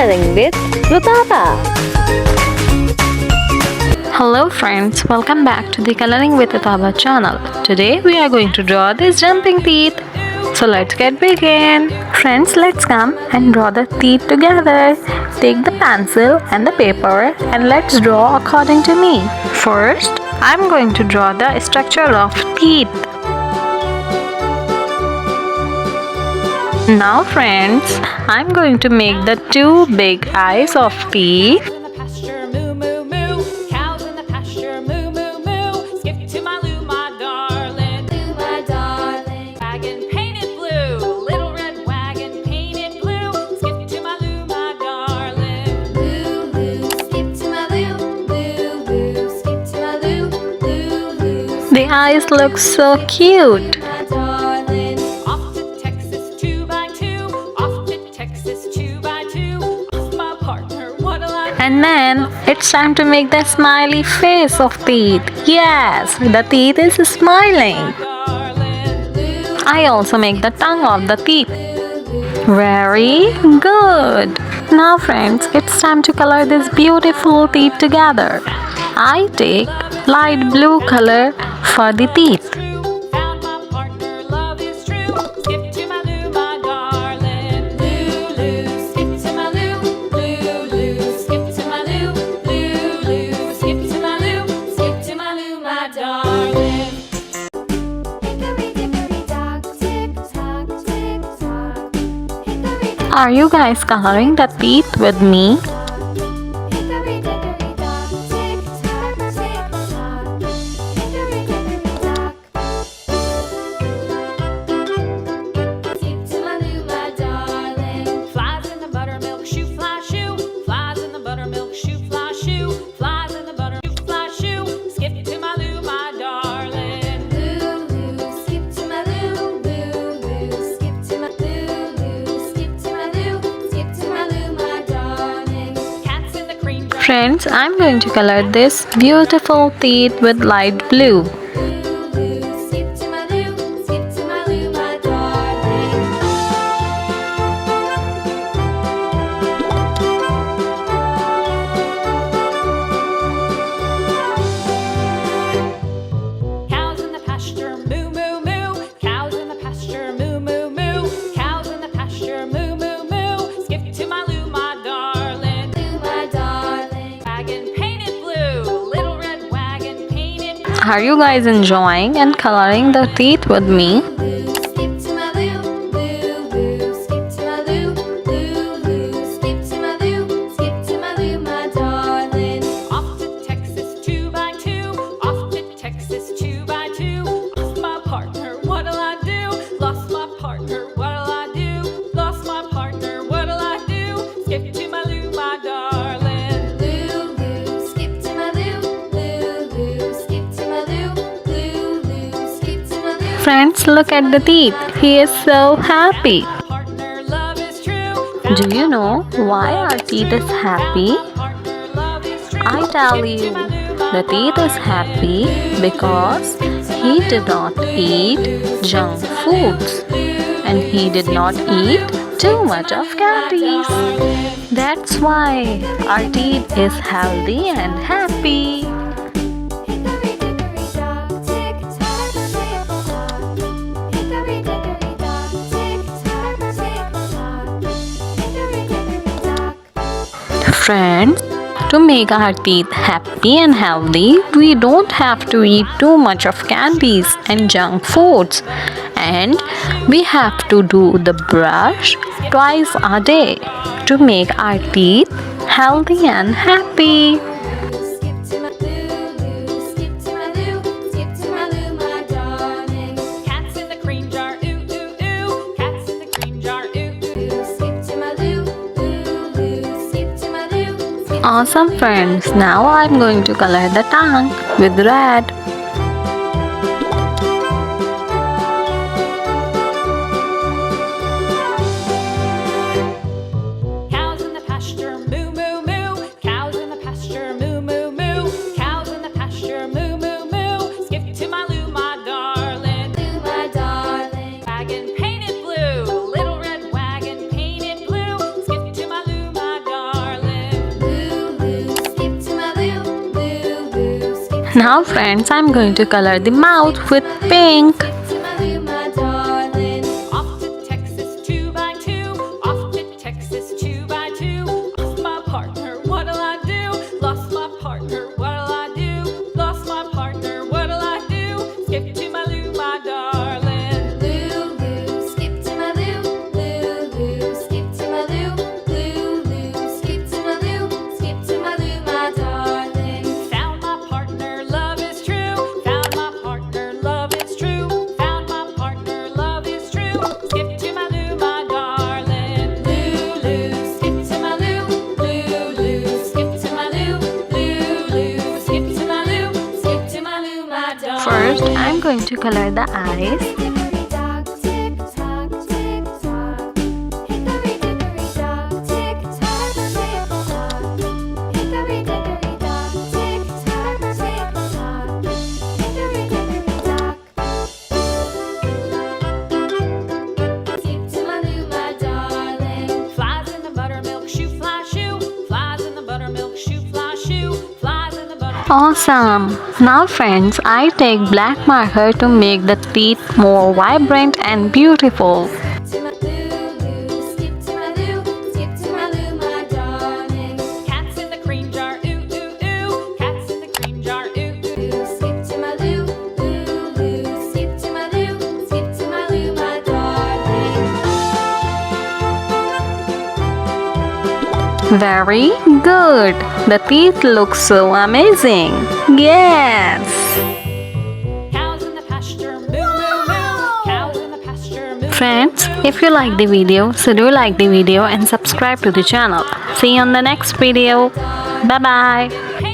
Coloring with Rutaba. Hello friends, welcome back to the Coloring with Rutaba channel. Today we are going to draw these jumping teeth. So let's get begin. Friends, let's come and draw the teeth together. Take the pencil and the paper and let's draw according to me. First, I'm going to draw the structure of teeth. Now friends, I'm going to make the two big eyes of teeth. The eyes look so cute. And then it's time to make the smiley face of teeth. Yes, the teeth is smiling. I also make the tongue of the teeth. Very good. Now friends, it's time to color this beautiful teeth together. I take light blue color for the teeth. Are you guys coloring the teeth with me? Friends, I'm going to color this beautiful teeth with light blue. Are you guys enjoying and coloring the teeth with me? Friends, look at the teeth. He is so happy. Do you know why our teeth is happy? I tell you, the teeth is happy because he did not eat junk foods and he did not eat too much of candies. That's why our teeth is healthy and happy. Friends, to make our teeth happy and healthy, we don't have to eat too much of candies and junk foods. And we have to do the brush twice a day to make our teeth healthy and happy. Awesome friends, now I'm going to color the tongue with red. Wagon painted blue, little red wagon painted blue. Skip to my loo, my darling. Now friends, I'm going to color the mouth with pink. Off to Texas 2x2, off to Texas 2x2. Lost my partner, what'll I do? Lost my partner, what'll I do? Lost my partner, what'll I do? Skip to my Lou, my darling. Lulu, skip to my Lou, Lulu, skip to my Lou, Lulu, skip to my Lou, skip to my Lou, my darling. Found my partner, love is true. Found my partner, love is true. Found my partner, love is true. Skip to my Lou, my darling. Lulu, skip to my Lou, Lulu, skip to my Lou, Lulu, skip to my Lou, skip to my Lou, my darling. First, I'm going to color the eyes. Tick-a-ree-dock, tick-tock, tick-tock. Hickory-dickory-dock, tick-tock, tick-tock. Hickory-dickory-dock, tick-tock, tick-tock. Hickory-dickory-dock. Skip to my Lou, my darling. Flies in the buttermilk shoe, fly shoe. Flies in the buttermilk shoe, fly shoe. Flies in the buttermilk. Awesome! Now friends, I take black marker to make the teeth more vibrant and beautiful. To my Lulu, skip to my Lou, skip to my Lou, my darling. Cats in the cream jar, ooh, ooh, ooh. Cats in the cream jar, ooh, ooh. Skip to my Lou, Lulu, skip to my Lou, skip to my Lou, my darling. Very good! The teeth look so amazing! Yes! Cows in the pasture, moo, moo, moo. Cows in the pasture, moo. Friends, if you like the video, so do like the video and subscribe to the channel. See you on the next video. Bye bye! Hey,